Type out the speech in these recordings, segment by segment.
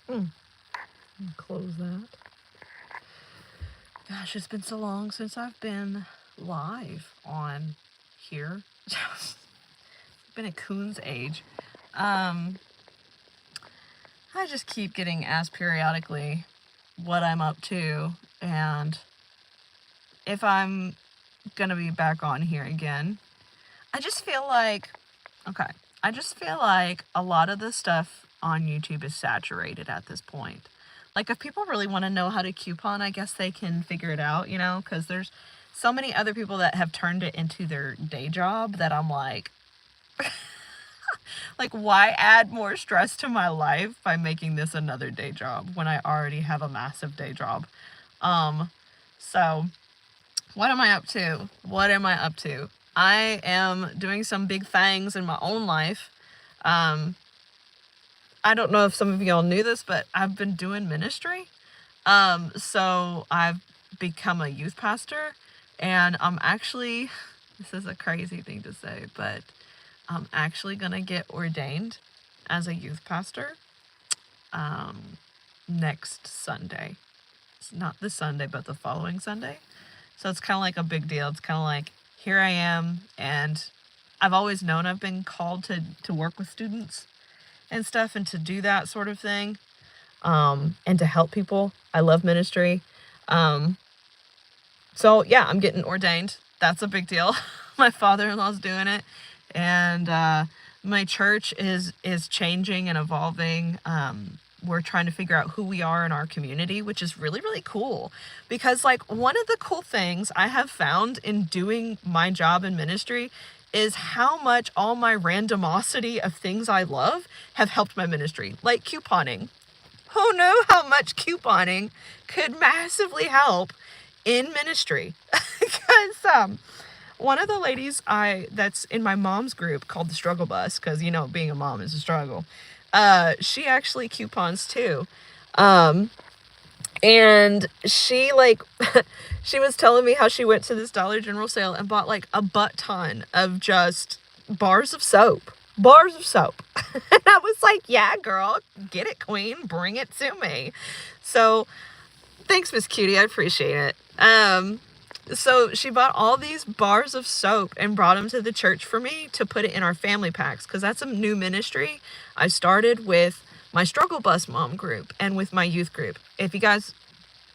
Close that. Gosh, it's been so long since I've been live on here. It's been a coon's age. I just keep getting asked periodically what I'm up to and if I'm gonna be back on here again. I just feel like, okay, I just feel like a lot of the stuff on YouTube is saturated at this point. Like, if people really want to know how to coupon, I guess they can figure it out, because there's so many other people that have turned it into their day job that I'm like, why add more stress to my life by making this another day job when I already have a massive day job? So what am I up to? What am I up to? I am doing some big things in my own life. I don't know if some of y'all knew this, but I've been doing ministry. So I've become a youth pastor, and I'm actually, this is a crazy thing to say, but I'm actually gonna get ordained as a youth pastor next Sunday. It's not this Sunday, but the following Sunday. So it's kind of like a big deal. It's kind of like, here I am, and I've always known I've been called to work with students and stuff and to do that sort of thing, and to help people. I love ministry. So yeah, I'm getting ordained. That's a big deal. My father-in-law's doing it, and my church is changing and evolving. We're trying to figure out who we are in our community, which is really, really cool. Because, like, one of the cool things I have found in doing my job in ministry is how much all my randomosity of things I love have helped my ministry. Like couponing. Who knew how much couponing could massively help in ministry? Because one of the ladies that's in my mom's group called the Struggle Bus, because being a mom is a struggle. She actually coupons too. And she she was telling me how she went to this Dollar General sale and bought like a butt ton of just bars of soap. Bars of soap. And I was like, yeah, girl, get it, queen. Bring it to me. So thanks, Miss Cutie. I appreciate it. So she bought all these bars of soap and brought them to the church for me to put it in our family packs, because that's a new ministry I started with my Struggle Bus mom group and with my youth group. If you guys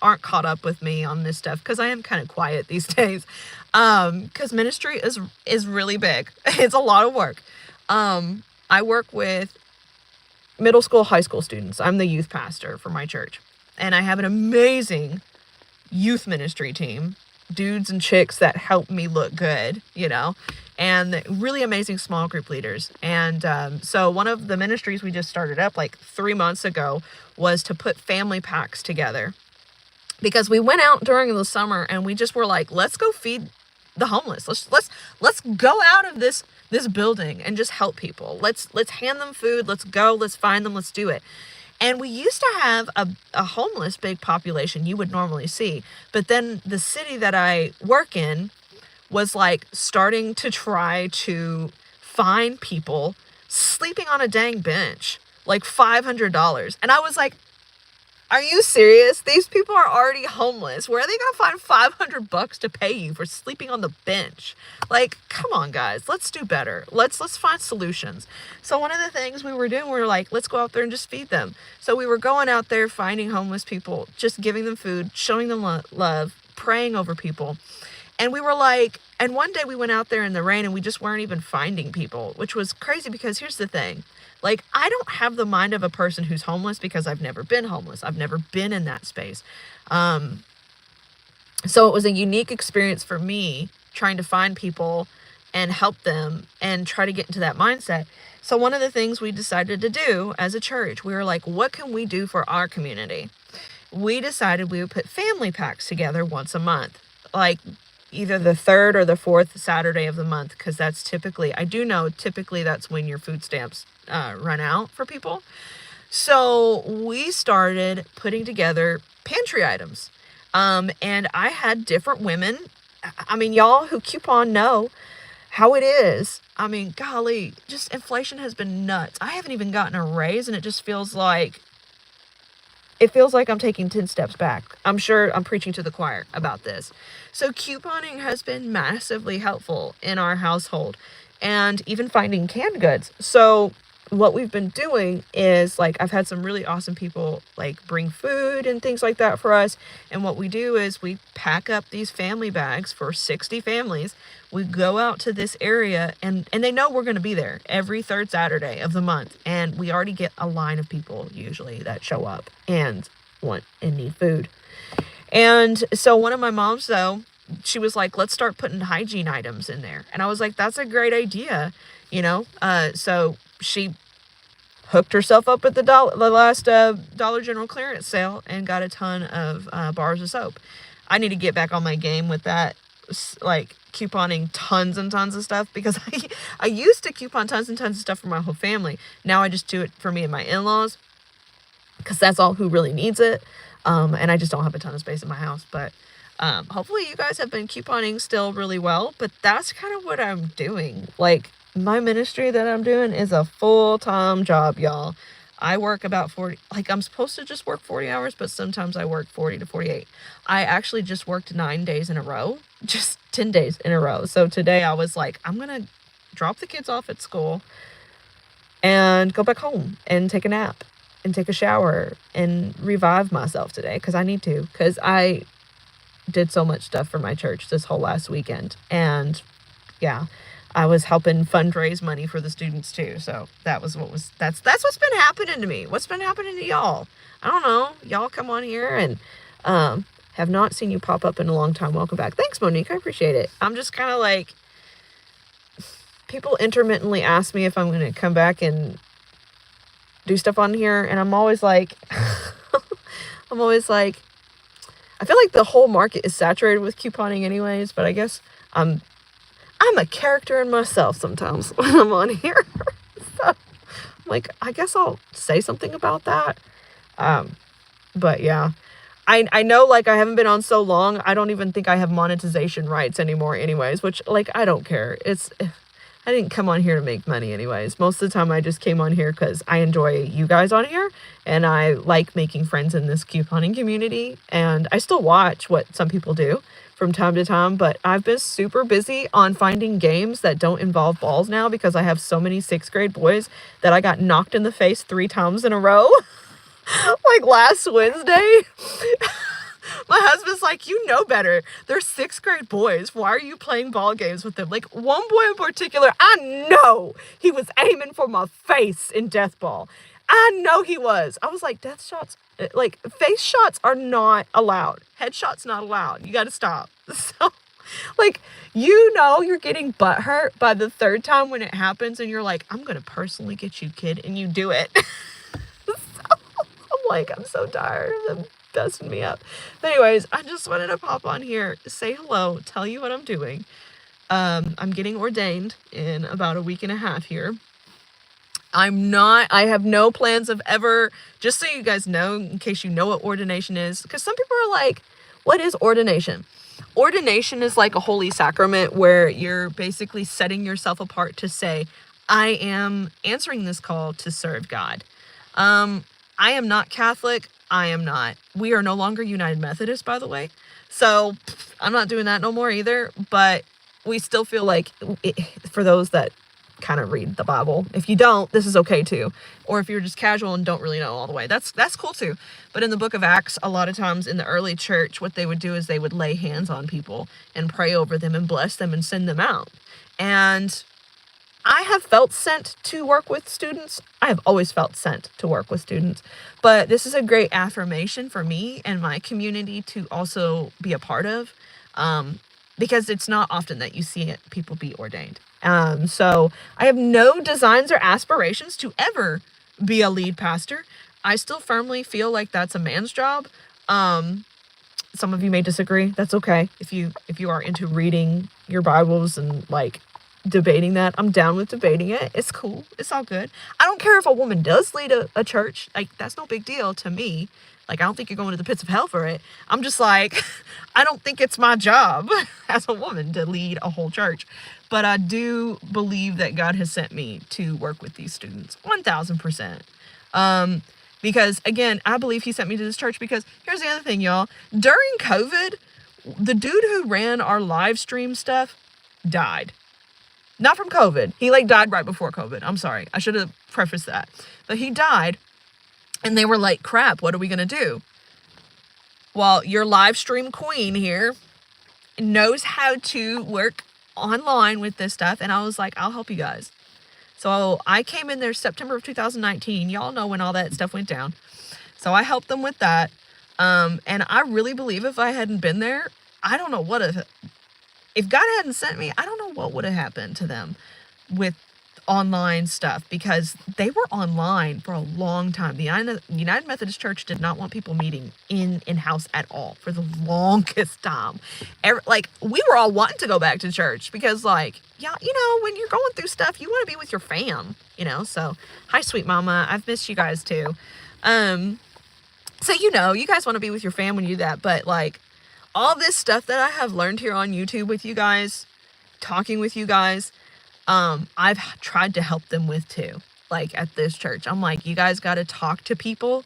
aren't caught up with me on this stuff, because I am kind of quiet these days, because ministry is really big. It's a lot of work. I work with middle school, high school students. I'm the youth pastor for my church, and I have an amazing youth ministry team, dudes and chicks that help me look good, and really amazing small group leaders. And so one of the ministries we just started up like 3 months ago was to put family packs together, because we went out during the summer and we just were like, let's go feed the homeless. Let's go out of this building and just help people. Let's hand them food. Let's go. Let's find them. Let's do it. And we used to have a homeless big population you would normally see. But then the city that I work in was like starting to try to find people sleeping on a dang bench, like $500. And I was like, are you serious? These people are already homeless. Where are they going to find $500 to pay you for sleeping on the bench? Like, come on, guys. Let's do better. Let's find solutions. So one of the things we were doing, we were like, let's go out there and just feed them. So we were going out there, finding homeless people, just giving them food, showing them love, praying over people. And we were like, and one day we went out there in the rain and we just weren't even finding people, which was crazy, because here's the thing. Like, I don't have the mind of a person who's homeless, because I've never been homeless. I've never been in that space. So it was a unique experience for me trying to find people and help them and try to get into that mindset. So one of the things we decided to do as a church, we were like, what can we do for our community? We decided we would put family packs together once a month, like either the third or the fourth Saturday of the month, because that's typically that's when your food stamps run out for people. So we started putting together pantry items. And I had different women. I mean, y'all who coupon know how it is. I mean, golly, just inflation has been nuts. I haven't even gotten a raise, and it just feels like it feels like I'm taking 10 steps back. I'm sure I'm preaching to the choir about this. So couponing has been massively helpful in our household, and even finding canned goods. So what we've been doing is, like, I've had some really awesome people like bring food and things like that for us. And what we do is we pack up these family bags for 60 families. We go out to this area, and they know we're going to be there every third Saturday of the month. And we already get a line of people usually that show up and want and need food. And so one of my moms, though, she was like, let's start putting hygiene items in there. And I was like, that's a great idea, you know? So she hooked herself up at the last Dollar General clearance sale and got a ton of bars of soap. I need to get back on my game with that, like couponing tons and tons of stuff, because I used to coupon tons and tons of stuff for my whole family. Now I just do it for me and my in-laws, because that's all who really needs it. And I just don't have a ton of space in my house. But hopefully you guys have been couponing still really well. But that's kind of what I'm doing. Like, my ministry that I'm doing is a full-time job, y'all. I work about 40, like, I'm supposed to just work 40 hours, but sometimes I work 40 to 48. I actually just worked 9 days in a row, just 10 days in a row. So today I was like, I'm going to drop the kids off at school and go back home and take a nap and take a shower and revive myself today, because I need to, because I did so much stuff for my church this whole last weekend. And yeah, I was helping fundraise money for the students too. So that's what's been happening to me. What's been happening to y'all? I don't know. Y'all come on here, and have not seen you pop up in a long time. Welcome back. Thanks, Monique. I appreciate it. I'm just kind of like, people intermittently ask me if I'm going to come back and do stuff on here, and I'm always like, I feel like the whole market is saturated with couponing anyways, but I guess I'm a character in myself sometimes when I'm on here. So I'm like, I guess I'll say something about that. But yeah, I know, like, I haven't been on so long, I don't even think I have monetization rights anymore anyways, which, like, I don't care. I didn't come on here to make money anyways. Most of the time I just came on here because I enjoy you guys on here, and I like making friends in this couponing community. And I still watch what some people do from time to time, but I've been super busy on finding games that don't involve balls now, because I have so many 6th grade boys that I got knocked in the face 3 times in a row. Like last Wednesday. My husband's like, you know better. They're 6th grade boys. Why are you playing ball games with them? Like, one boy in particular, I know he was aiming for my face in death ball. I know he was. I was like, death shots, like, face shots are not allowed. Headshots not allowed. You got to stop. So, like, you know you're getting butthurt by the 3rd time when it happens, and you're like, I'm going to personally get you, kid, and you do it. So, I'm like, I'm so tired of them dusting me up. But anyways, I just wanted to pop on here, say hello, tell you what I'm doing. I'm getting ordained in about a week and a half here. I have no plans of ever, just so you guys know, in case you know what ordination is, because some people are like, what is ordination? Ordination is like a holy sacrament where you're basically setting yourself apart to say, I am answering this call to serve God. I am not Catholic. We are no longer United Methodist, by the way. So I'm not doing that no more either. But we still feel like, for those that kind of read the Bible, if you don't, this is okay too. Or if you're just casual and don't really know all the way, that's cool too. But in the book of Acts, a lot of times in the early church, what they would do is they would lay hands on people and pray over them and bless them and send them out. And I have felt sent to work with students. I have always felt sent to work with students. But this is a great affirmation for me and my community to also be a part of, because it's not often that you see people be ordained. So I have no designs or aspirations to ever be a lead pastor. I still firmly feel like that's a man's job. Some of you may disagree. That's okay. If you are into reading your Bibles and like debating that, I'm down with debating it. It's cool. It's all good. I don't care if a woman does lead a church. Like, that's no big deal to me. Like, I don't think you're going to the pits of hell for it. I'm just like, I don't think it's my job as a woman to lead a whole church. But I do believe that God has sent me to work with these students. 1000%. Because again, I believe he sent me to this church because here's the other thing, y'all. During COVID, the dude who ran our live stream stuff died. Not from COVID. He like died right before COVID. I'm sorry. I should have prefaced that. But he died and they were like, crap, what are we going to do? Well, your live stream queen here knows how to work online with this stuff. And I was like, I'll help you guys. So I came in there September of 2019. Y'all know when all that stuff went down. So I helped them with that. And I really believe if I hadn't been there, I don't know what if God hadn't sent me, I don't know what would have happened to them with online stuff, because they were online for a long time. The United Methodist Church did not want people meeting in-house at all for the longest time. We were all wanting to go back to church because like, yeah, you know, when you're going through stuff, you want to be with your fam, you know? So hi, sweet mama. I've missed you guys too. So, you know, you guys want to be with your fam when you do that, but like all this stuff that I have learned here on YouTube with you guys, talking with you guys, I've tried to help them with too. Like at this church, I'm like, you guys got to talk to people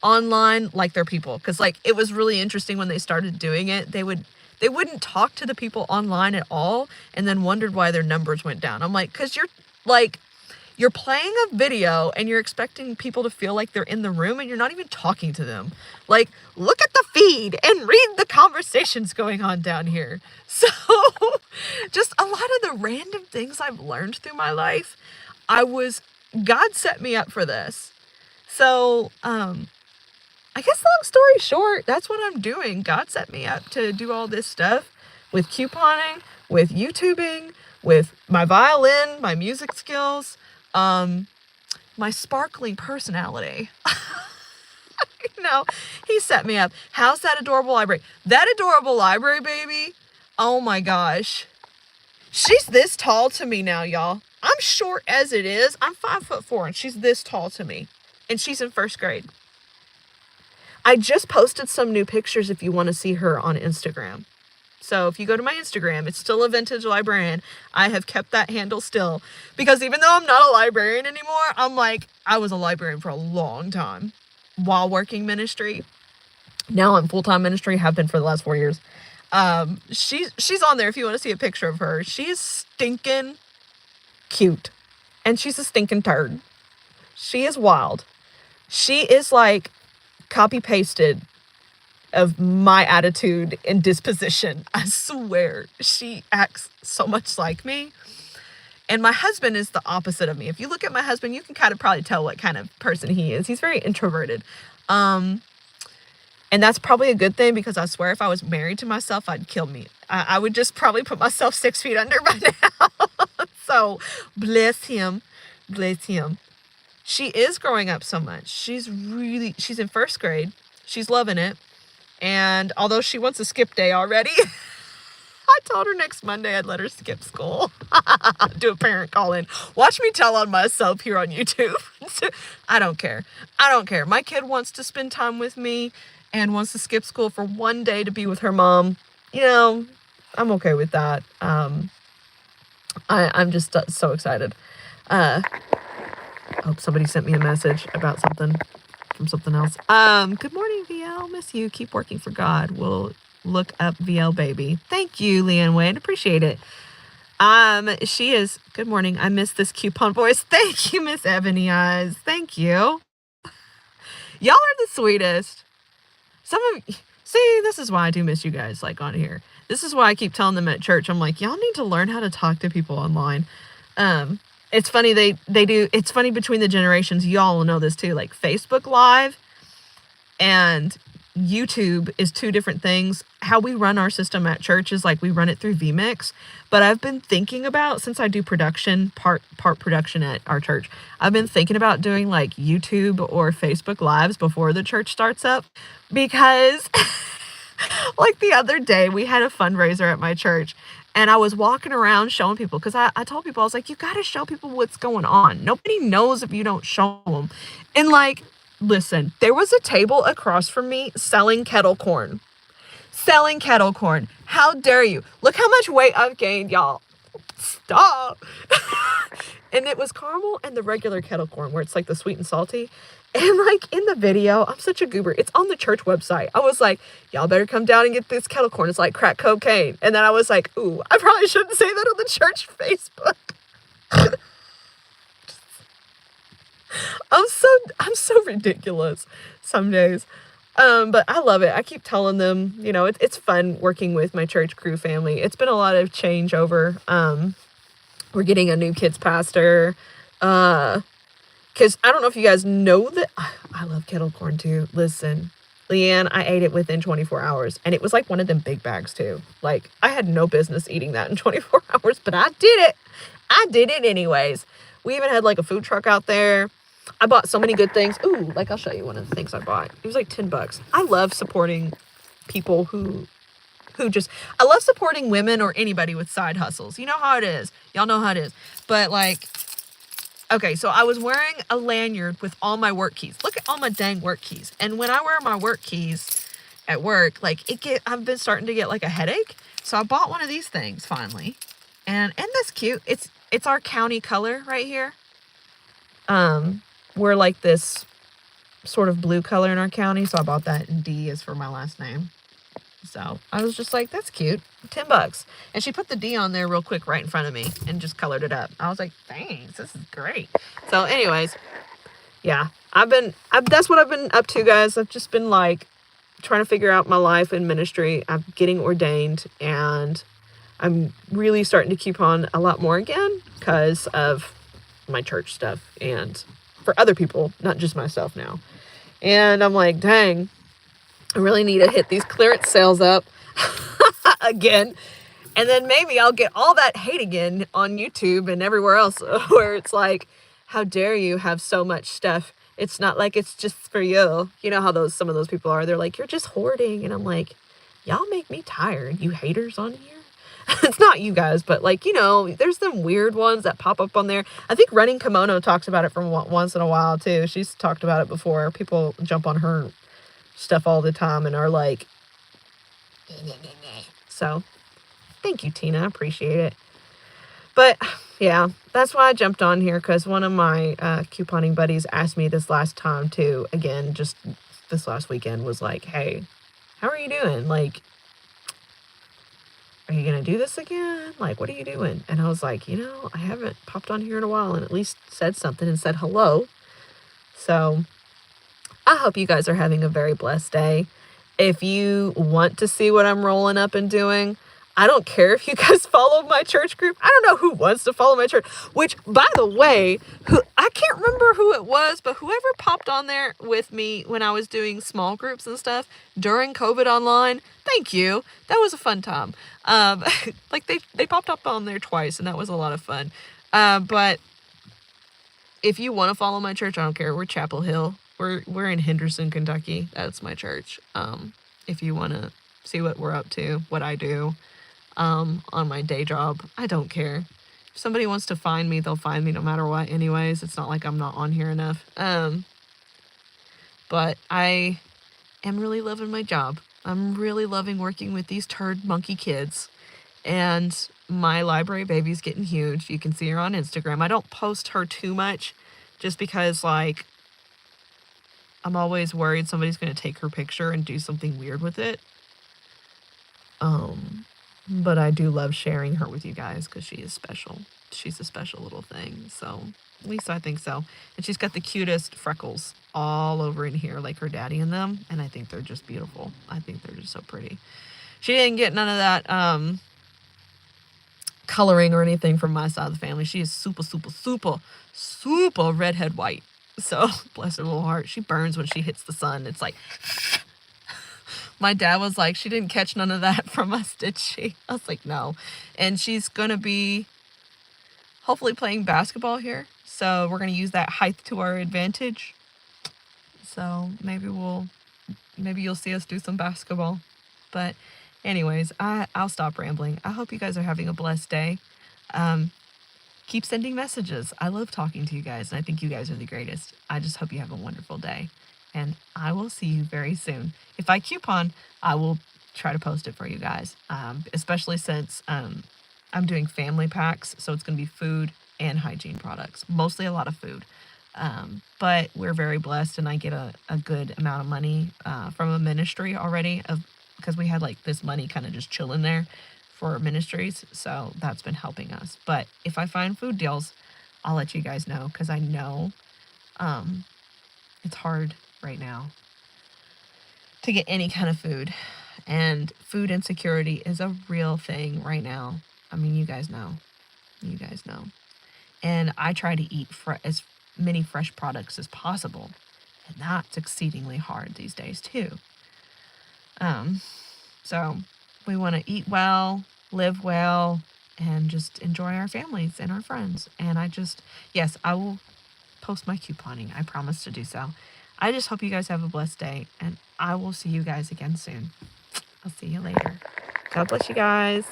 online like they're people. Cause like, it was really interesting when they started doing it. They wouldn't talk to the people online at all. And then wondered why their numbers went down. I'm like, cause you're playing a video and you're expecting people to feel like they're in the room and you're not even talking to them. Like, look at the feed and read the conversations going on down here. So just a lot of the random things I've learned through my life, God set me up for this. So, I guess long story short, that's what I'm doing. God set me up to do all this stuff with couponing, with YouTubing, with my violin, my music skills, my sparkling personality. You know, he set me up. How's that adorable library? That adorable library baby. Oh my gosh. She's this tall to me now, y'all. I'm short as it is. I'm 5'4" and she's this tall to me. And she's in first grade. I just posted some new pictures if you want to see her on Instagram. So if you go to my Instagram, it's still a vintage librarian. I have kept that handle still because even though I'm not a librarian anymore, I'm like, I was a librarian for a long time while working ministry. Now I'm full-time ministry, have been for the last 4 years. She's on there if you want to see a picture of her. She is stinking cute and she's a stinking turd. She is wild. She is like copy pasted of my attitude and disposition. I swear, she acts so much like me. And my husband is the opposite of me. If you look at my husband, you can kind of probably tell what kind of person he is. He's very introverted. And that's probably a good thing because I swear if I was married to myself, I'd kill me. I would just probably put myself 6 feet under by now. So bless him. Bless him. She is growing up so much. She's in first grade. She's loving it. And although she wants a skip day already, I told her next Monday I'd let her skip school. Do a parent call in. Watch me tell on myself here on YouTube. I don't care. My kid wants to spend time with me and wants to skip school for one day to be with her mom. You know, I'm okay with that. I'm just so excited. Hope somebody sent me a message about something from something else. Good morning, VL. Miss you. Keep working for God. We'll look up VL baby. Thank you, Leanne Wade. Appreciate it. She is. Good morning. I miss this coupon voice. Thank you, Miss Ebony Eyes. Thank you. Y'all are the sweetest. See, this is why I do miss you guys, like, on here. This is why I keep telling them at church. I'm like, y'all need to learn how to talk to people online. It's funny, they do, it's funny between the generations, y'all will know this too, like Facebook Live and YouTube is two different things. How we run our system at church is like we run it through vMix, but I've been thinking about, since I do production, part production at our church, I've been thinking about doing like YouTube or Facebook Lives before the church starts up, because like the other day we had a fundraiser at my church and I was walking around showing people, because I told people, I was like, you got to show people what's going on. Nobody knows if you don't show them. And like, listen, there was a table across from me selling kettle corn. How dare you? Look how much weight I've gained, y'all. Stop. And it was caramel and the regular kettle corn, where it's like the sweet and salty. And like in the video, I'm such a goober. It's on the church website. I was like, y'all better come down and get this kettle corn. It's like crack cocaine. And then I was like, ooh, I probably shouldn't say that on the church Facebook. I'm so ridiculous some days. But I love it. I keep telling them, you know, it's fun working with my church crew family. It's been a lot of changeover. We're getting a new kids pastor. Because I don't know if you guys know that I love kettle corn too. Listen, Leanne, I ate it within 24 hours. And it was like one of them big bags too. Like, I had no business eating that in 24 hours, but I did it. I did it anyways. We even had like a food truck out there. I bought so many good things. Ooh, like I'll show you one of the things I bought. It was like $10. I love supporting people who just, I love supporting women or anybody with side hustles. You know how it is. Y'all know how it is. But like, okay, so I was wearing a lanyard with all my work keys. Look at all my dang work keys. And when I wear my work keys at work, like I've been starting to get like a headache. So I bought one of these things finally. And isn't this cute? It's our county color right here. We're like this sort of blue color in our county. So I bought that, and D is for my last name. So I was just like, that's cute. $10. And she put the D on there real quick right in front of me and just colored it up. I was like, thanks, this is great. So anyways, yeah, that's what I've been up to, guys. I've just been like trying to figure out my life in ministry. I'm getting ordained, and I'm really starting to keep on a lot more again because of my church stuff and for other people, not just myself now. And I'm like, dang, I really need to hit these clearance sales up again. And then maybe I'll get all that hate again on YouTube and everywhere else where it's like, how dare you have so much stuff? It's not like it's just for you. You know how some of those people are. They're like, you're just hoarding. And I'm like, y'all make me tired, you haters on here. It's not you guys, but like, you know, there's some weird ones that pop up on there. I think Running Kimono talks about it from once in a while too. She's talked about it before. People jump on her stuff all the time and are like, so thank you, Tina. I appreciate it. But yeah, that's why I jumped on here, because one of my couponing buddies asked me this last time too, again, just this last weekend, was like, hey, how are you doing? Like, are you going to do this again? Like, what are you doing? And I was like, you know, I haven't popped on here in a while and at least said something and said hello. So I hope you guys are having a very blessed day. If you want to see what I'm rolling up and doing, I don't care if you guys follow my church group. I don't know who wants to follow my church, which, by the way, I can't remember who it was, but whoever popped on there with me when I was doing small groups and stuff during COVID online, thank you. That was a fun time. Like they popped up on there twice, and that was a lot of fun. But if you want to follow my church, I don't care. We're Chapel Hill. We're in Henderson, Kentucky. That's my church. If you want to see what we're up to, what I do on my day job, I don't care. If somebody wants to find me, they'll find me no matter what anyways. It's not like I'm not on here enough. But I am really loving my job. I'm really loving working with these turd monkey kids. And my library baby's getting huge. You can see her on Instagram. I don't post her too much just because, like, I'm always worried somebody's going to take her picture and do something weird with it. But I do love sharing her with you guys because she is special. She's a special little thing. So at least I think so. And she's got the cutest freckles all over in here, like her daddy in them. And I think they're just beautiful. I think they're just so pretty. She didn't get none of that coloring or anything from my side of the family. She is super, super, super, super redhead white. So bless her little heart. She burns when she hits the sun. It's like, my dad was like, she didn't catch none of that from us, did she? I was like, no. And she's going to be hopefully playing basketball here. So we're going to use that height to our advantage. So maybe you'll see us do some basketball. But anyways, I'll stop rambling. I hope you guys are having a blessed day. Keep sending messages. I love talking to you guys, and I think you guys are the greatest. I just hope you have a wonderful day. And I will see you very soon. If I coupon, I will try to post it for you guys, especially since I'm doing family packs. So it's going to be food and hygiene products, mostly a lot of food. But we're very blessed, and I get a good amount of money from a ministry already, because we had like this money kind of just chilling there for ministries, so that's been helping us. But if I find food deals, I'll let you guys know, because I know um, it's hard right now to get any kind of food, and food insecurity is a real thing right now. I mean, you guys know. You guys know. And I try to eat as many fresh products as possible, and that's exceedingly hard these days too. So we want to eat well, live well, and just enjoy our families and our friends. And yes, I will post my couponing. I promise to do so. I just hope you guys have a blessed day, and I will see you guys again soon. I'll see you later. God bless you guys.